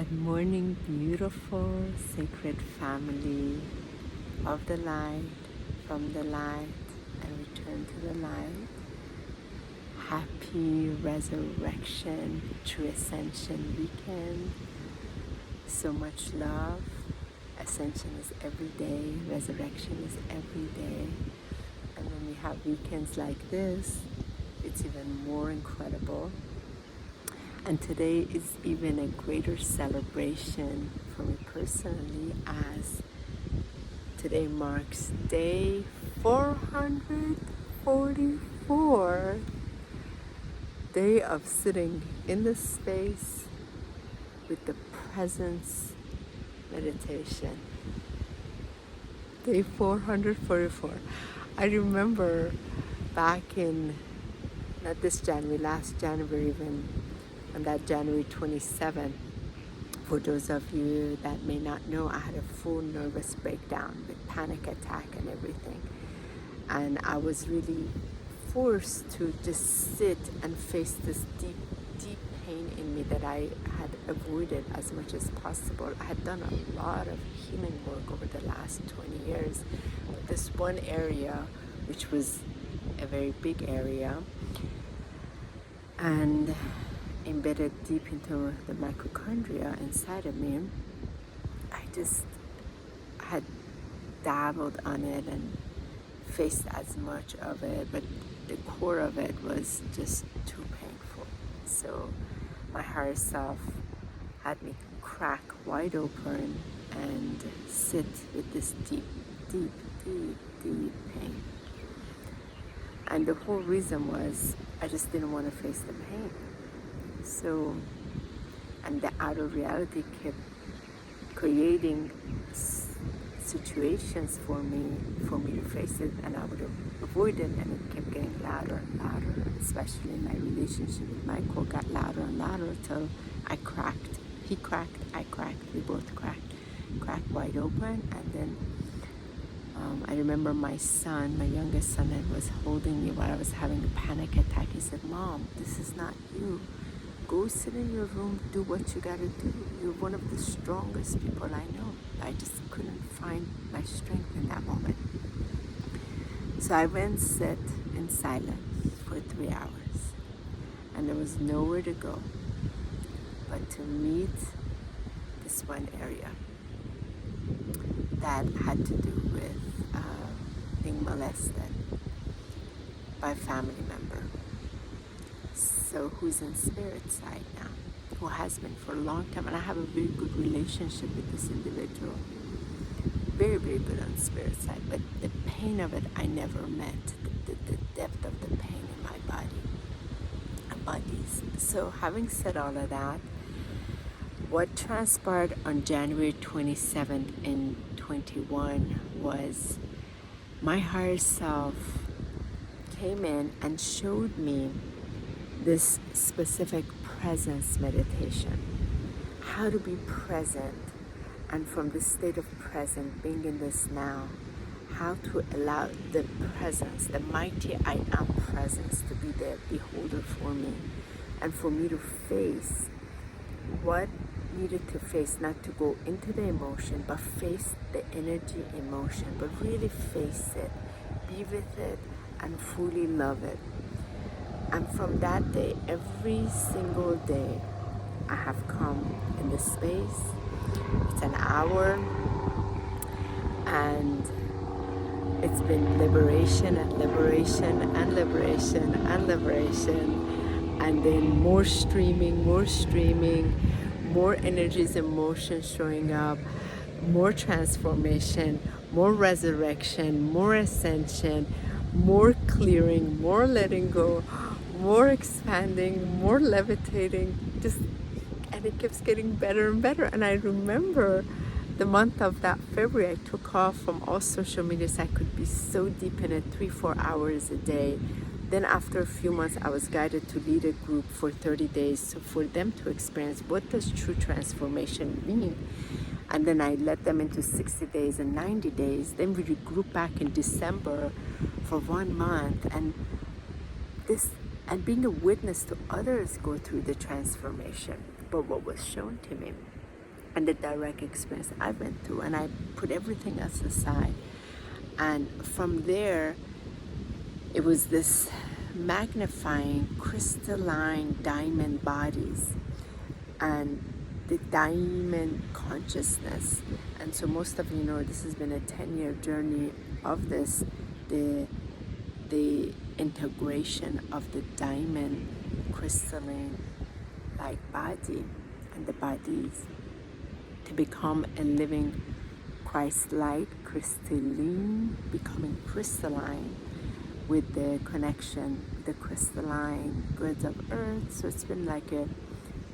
Good morning, beautiful, sacred family of the light, from the light, and return to the light. Happy Resurrection, True Ascension weekend. So much love. Ascension is every day, resurrection is every day. And when we have weekends like this, it's even more incredible. And today is even a greater celebration for me personally, as today marks day 444, day of sitting in the space with the presence meditation. Day 444. I remember back in, not this January, last January even, on that January 27th, for those of you that may not know, I had a full nervous breakdown with panic attack and everything. And I was really forced to just sit and face this deep, deep pain in me that I had avoided as much as possible. I had done a lot of healing work over the last 20 years. But this one area, which was a very big area, and embedded deep into the mitochondria inside of me, I just had dabbled on it and faced as much of it, but the core of it was just too painful. So my higher self had me crack wide open and sit with this deep, deep, deep, deep pain. And the whole reason was I just didn't want to face the pain. So, and the outer reality kept creating situations for me to face it, and I would avoid it, and it kept getting louder and louder, especially my relationship with Michael got louder and louder until I cracked. He cracked, I cracked, we both cracked wide open. And then I remember my son, my youngest son, that was holding me while I was having a panic attack. He said, "Mom, this is not you. Go sit in your room, do what you gotta do. You're one of the strongest people I know." I just couldn't find my strength in that moment. So I went and sat in silence for 3 hours. And there was nowhere to go but to meet this one area that had to do with being molested by a family member. So who's in spirit side now, who has been for a long time, and I have a very good relationship with this individual, very, very good on spirit side, but the pain of it I never met, the depth of the pain in my bodies. So having said all of that, what transpired on January 27th in 21 was my higher self came in and showed me this specific presence meditation, how to be present, and from the state of present, being in this now, how to allow the presence, the mighty I am presence, to be the beholder for me, and for me to face what needed to face, not to go into the emotion, but face the energy emotion, but really face it, be with it, and fully love it. And from that day, every single day, I have come in this space. It's an hour, and it's been liberation and liberation and liberation and liberation, and then more streaming, more energies and motion showing up, more transformation, more resurrection, more ascension, more clearing, more letting go, more expanding, more levitating, and it keeps getting better and better. And I remember the month of that February, I took off from all social media so I could be so deep in it, 3-4 hours a day. Then after a few months, I was guided to lead a group for 30 days, so for them to experience what does true transformation mean. And then I led them into 60 days and 90 days. Then we regrouped back in December for 1 month, and being a witness to others go through the transformation. But what was shown to me and the direct experience I went through, and I put everything else aside. And from there, it was this magnifying crystalline diamond bodies and the diamond consciousness. And so most of you know this has been a 10-year journey of this, the integration of the diamond crystalline like body and the bodies to become a living Christ-like, crystalline, becoming crystalline with the connection, the crystalline grids of earth. So it's been like a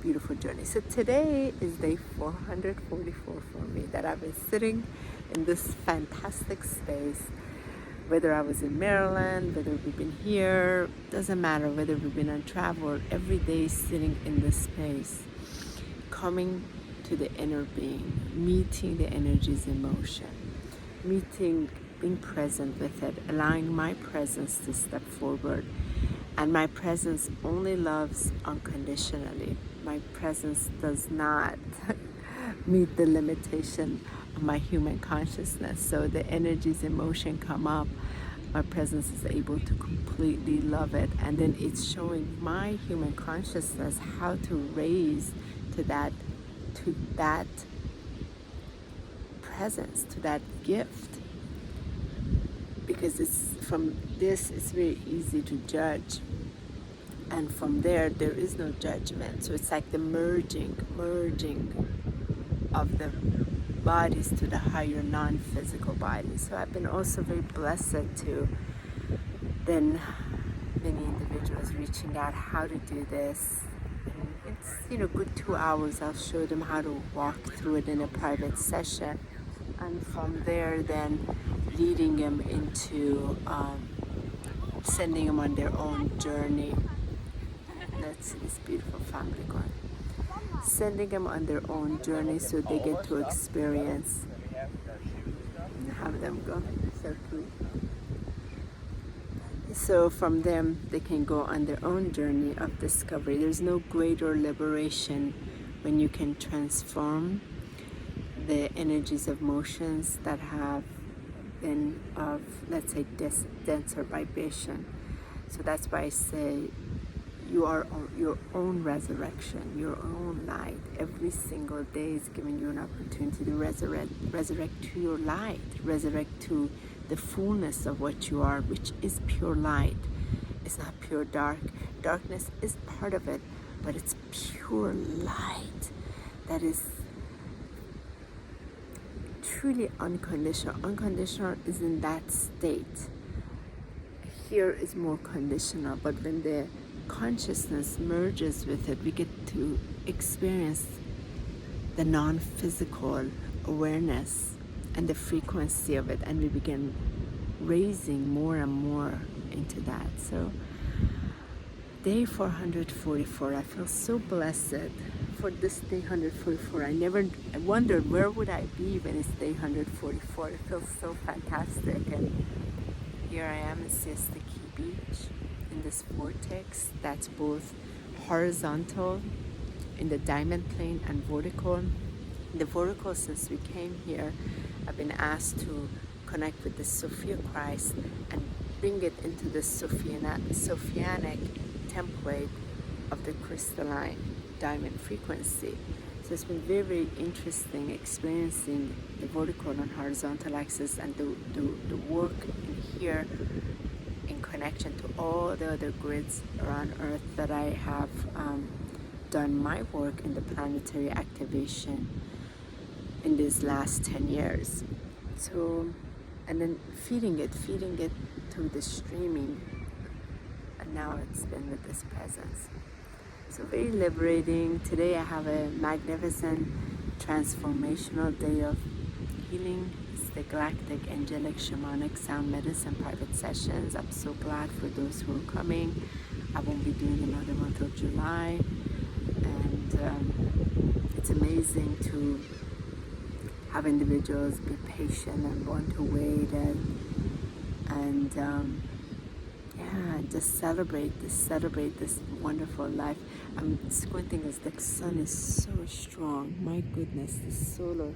beautiful journey. So today is day 444 for me that I've been sitting in this fantastic space. Whether I was in Maryland, whether we've been here, doesn't matter, whether we've been on travel, every day sitting in this space, coming to the inner being, meeting the energies in motion, meeting, being present with it, allowing my presence to step forward. And my presence only loves unconditionally. My presence does not meet the limitation of my human consciousness. So the energies in motion come up, my presence is able to completely love it. And then it's showing my human consciousness how to raise to that presence, to that gift. Because it's from this, it's very easy to judge. And from there is no judgment. So it's like the merging of the bodies to the higher non-physical bodies. So I've been also very blessed to then many individuals reaching out how to do this. And it's good 2 hours. I'll show them how to walk through it in a private session. And from there then leading them into sending them on their own journey. Let's see this beautiful family going. Sending them on their own journey so they get to experience. Have them go. So cute. So from them, they can go on their own journey of discovery. There's no greater liberation when you can transform the energies of motions that have been of, let's say, denser vibration. So that's why I say you are your own resurrection, your own light. Every single day is giving you an opportunity to resurrect to your light, resurrect to the fullness of what you are, which is pure light. It's not pure dark. Darkness is part of it, but it's pure light that is truly unconditional. Unconditional is in that state. Here is more conditional, but when the consciousness merges with it, we get to experience the non-physical awareness and the frequency of it, and we begin raising more and more into that. So day 444, I feel so blessed for this day 144. I wondered where would I be when it's day 144. It feels so fantastic. And here I am in Siesta Key Beach in this vortex that's both horizontal in the diamond plane and vertical. The vertical, since we came here, I've been asked to connect with the Sophia Christ and bring it into the Sophianic template of the crystalline diamond frequency. So it's been very, very interesting experiencing the vertical and horizontal axis and the work in here in connection to all the other grids around Earth that I have done my work in the planetary activation in these last 10 years. So, and then feeding it through the streaming, and now it's been with this presence. So very liberating. Today I have a magnificent transformational day of healing. It's the Galactic Angelic Shamanic Sound Medicine private sessions. I'm so glad for those who are coming. I won't be doing another one until July, and it's amazing to have individuals be patient and want to wait and just celebrate this wonderful life. I'm squinting as the sun is so strong. My goodness, the solar,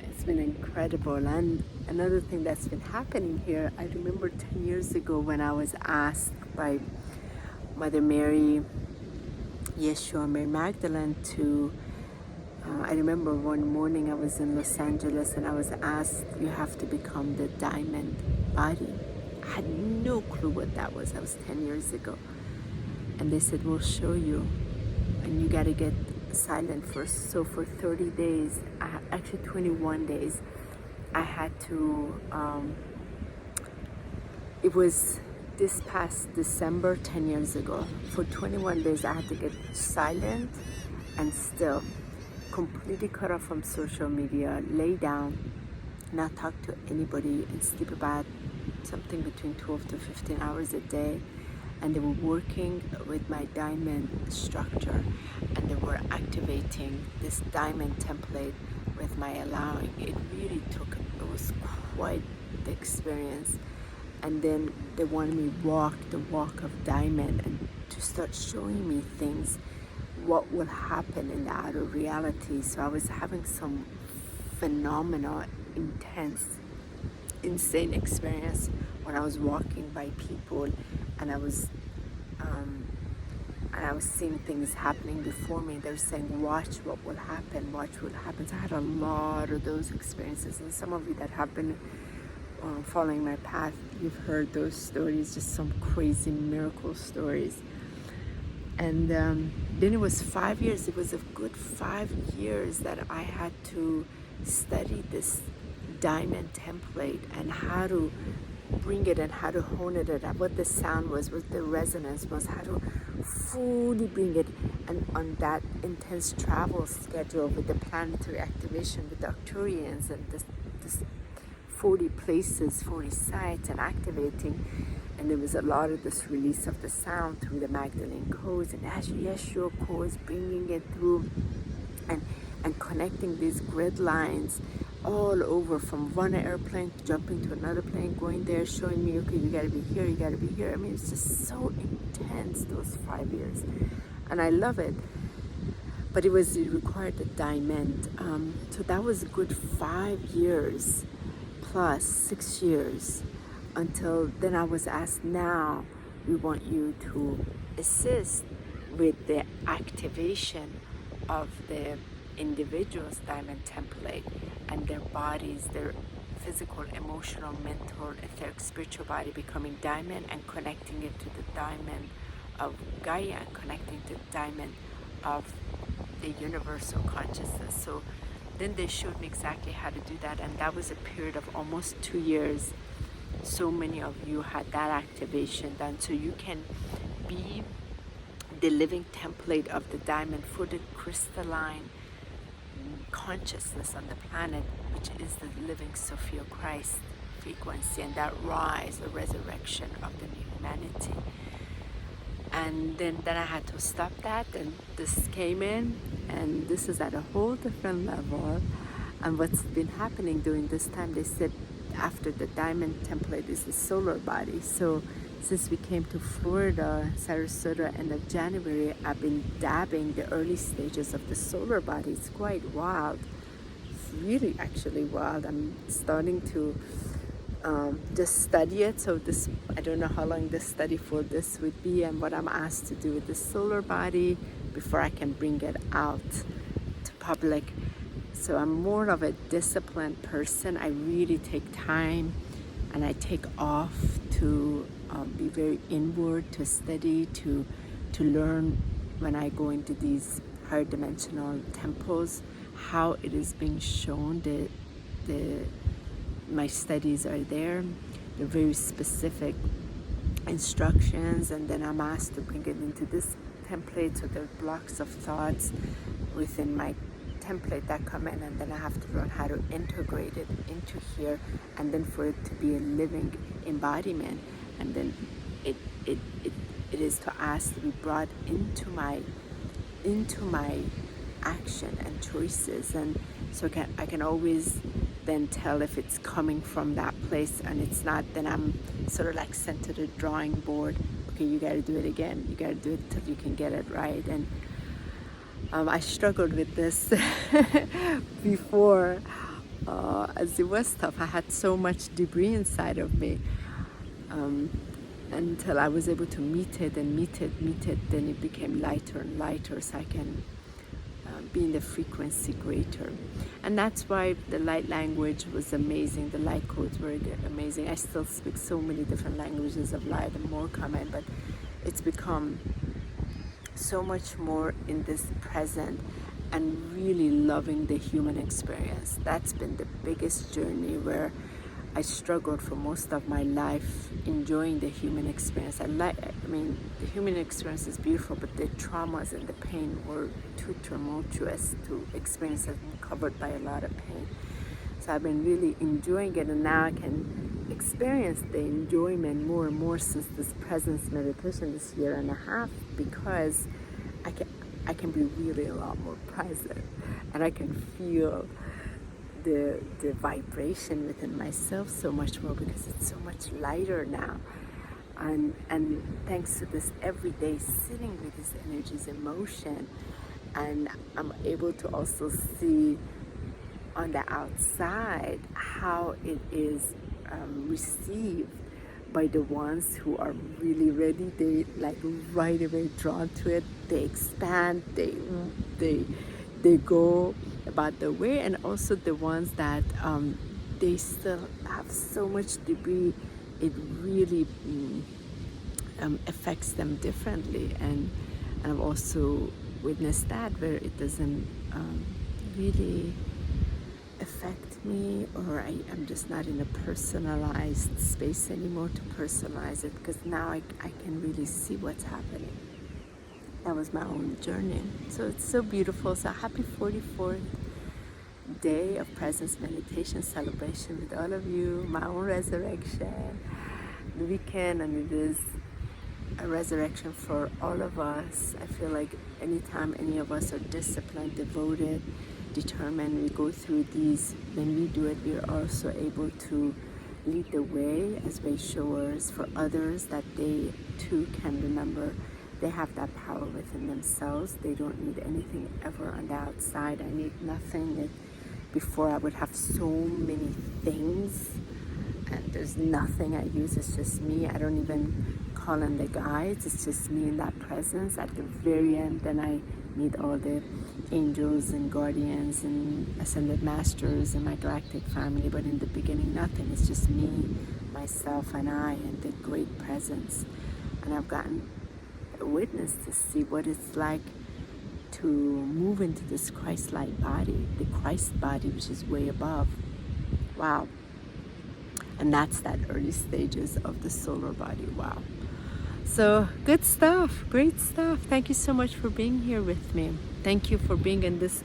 it's been incredible. And another thing that's been happening here, I remember 10 years ago when I was asked by Mother Mary, Yeshua, Mary Magdalene to, I remember one morning I was in Los Angeles and I was asked, you have to become the diamond body. I had no clue what that was. That was 10 years ago. And they said, we'll show you. And you got to get silent first. So for 30 days, actually 21 days, I had to, it was this past December 10 years ago. For 21 days, I had to get silent and still, completely cut off from social media, lay down, not talk to anybody, and sleep about something between 12 to 15 hours a day. And they were working with my diamond structure, and they were activating this diamond template with my allowing. It really took, it was quite the experience. And then they wanted me to walk the walk of diamond and to start showing me things, what will happen in the outer reality. So I was having some phenomenal, intense, insane experience when I was walking by people, and I was seeing things happening before me. They were saying, watch what will happen, watch what happens. I had a lot of those experiences, and some of you that have been following my path, you've heard those stories, just some crazy miracle stories. And then it was 5 years, it was a good 5 years that I had to study this diamond template and how to bring it and how to hone it, and what the sound was, what the resonance was, how to fully bring it. And on that intense travel schedule with the planetary activation with the Arcturians and this 40 places, 40 sites and activating, and there was a lot of this release of the sound through the Magdalene codes and Yeshua codes, bringing it through and connecting these grid lines all over, from one airplane jumping to another plane, going there, showing me, okay, you gotta be here, you gotta be here. I mean, it's just so intense, those 5 years, and I love it. But it required a diamond. So that was a good 5 years plus 6 years, until then I was asked, now we want you to assist with the activation of the individual's diamond template and their bodies, their physical, emotional, mental, etheric, spiritual body becoming diamond, and connecting it to the diamond of Gaia, and connecting to the diamond of the universal consciousness. So then they showed me exactly how to do that, and that was a period of almost 2 years. So many of you had that activation done, so you can be the living template of the diamond for the crystalline consciousness on the planet, which is the living Sophia Christ frequency, and that rise, the resurrection of the new humanity. And then I had to stop that, and this came in, and this is at a whole different level. And what's been happening during this time, they said after the diamond template is the solar body. So since we came to Florida, Sarasota, end of January, I've been dabbing the early stages of the solar body. It's quite wild. It's really actually wild. I'm starting to just study it. So this, I don't know how long this study for this would be, and what I'm asked to do with the solar body before I can bring it out to public. So I'm more of a disciplined person. I really take time and I take off to be very inward, to study, to learn when I go into these higher dimensional temples, how it is being shown. My studies are there. They're very specific instructions, and then I'm asked to bring it into this template. So there are blocks of thoughts within my template that come in, and then I have to learn how to integrate it into here, and then for it to be a living embodiment, and then it is to ask to be brought into my action and choices. And so I can always then tell if it's coming from that place, and it's not, then I'm sort of like sent to the drawing board, okay, you got to do it again. You got to do it till you can get it right. And I struggled with this before, as it was tough. I had so much debris inside of me, um, until I was able to meet it, then it became lighter and lighter, so I can be in the frequency greater. And that's why the light language was amazing. The light codes were amazing. I still speak so many different languages of light, and more coming, but it's become so much more in this present and really loving the human experience. That's been the biggest journey, where I struggled for most of my life enjoying the human experience. I mean, the human experience is beautiful, but the traumas and the pain were too tumultuous to experience, and covered by a lot of pain. So I've been really enjoying it, and now I can experience the enjoyment more and more since this presence meditation this year and a half, because I can be really a lot more present, and I can feel the vibration within myself so much more, because it's so much lighter now. And thanks to this everyday sitting with these energies in motion, and I'm able to also see on the outside how it is received by the ones who are really ready. They like right away drawn to it. They expand. They go about their way, and also the ones that they still have so much debris. It really affects them differently, and I've also witnessed that, where it doesn't really affect me, or I'm just not in a personalized space anymore to personalize it, because now I can really see what's happening. That was my own journey. So it's so beautiful. So happy 44th day of presence meditation celebration with all of you. My own resurrection, the weekend, and it is a resurrection for all of us. I feel like anytime any of us are disciplined, devoted, determined, we go through these, when we do it, we are also able to lead the way as way showers for others, that they too can remember they have that power within themselves. They don't need anything ever on the outside. I need nothing. Before I would have so many things, and there's nothing I use. It's just me. I don't even call in the guides. It's just me in that presence. At the very end, then I meet all the angels and guardians and ascended masters and my galactic family. But in the beginning, nothing. It's just me, myself, and I, and the great presence. And I've gotten a witness to see what it's like to move into this Christ-like body, the Christ body, which is way above. Wow. And that's that early stages of the solar body. Wow. So good stuff, great stuff. Thank you so much for being here with me. Thank you for being in this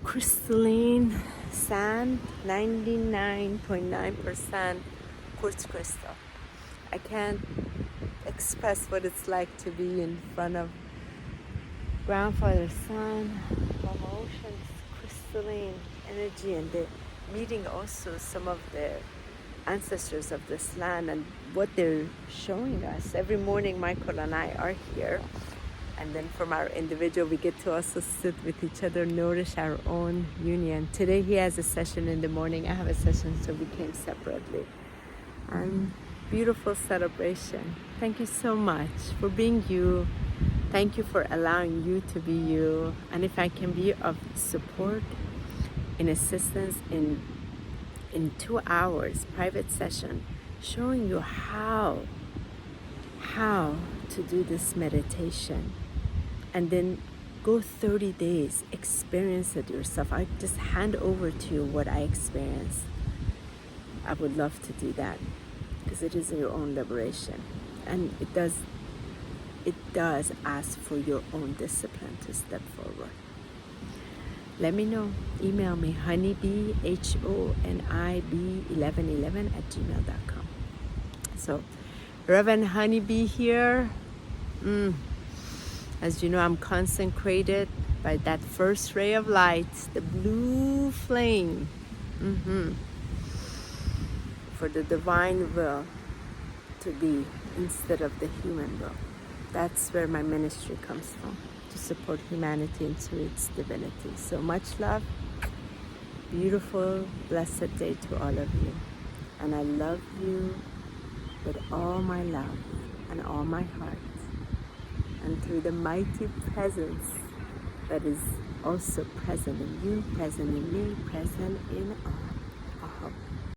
crystalline sand, 99.9% quartz crystal. I can't express what it's like to be in front of grandfather, sun, Mama Ocean's crystalline energy, and the meeting also some of the ancestors of this land and what they're showing us. Every morning Michael and I are here, and then from our individual we get to also sit with each other, nourish our own union. Today he has a session in the morning, I have a session, so we came separately. And beautiful celebration. Thank you so much for being you. Thank you for allowing you to be you. And if I can be of support, in assistance, in 2 hours private session, showing you how to do this meditation, and then go 30 days, experience it yourself. I just hand over to you what I experienced. I would love to do that, because it is your own liberation, and it does ask for your own discipline to step forward. Let me know. Email me honeybee, HONIB1111 @gmail.com. So, Reverend Honeybee here. As you know, I'm consecrated by that first ray of light, the blue flame, for the divine will to be instead of the human will. That's where my ministry comes from, to support humanity into its divinity. So much love, beautiful, blessed day to all of you. And I love you with all my love and all my heart. And through the mighty presence that is also present in you, present in me, present in all.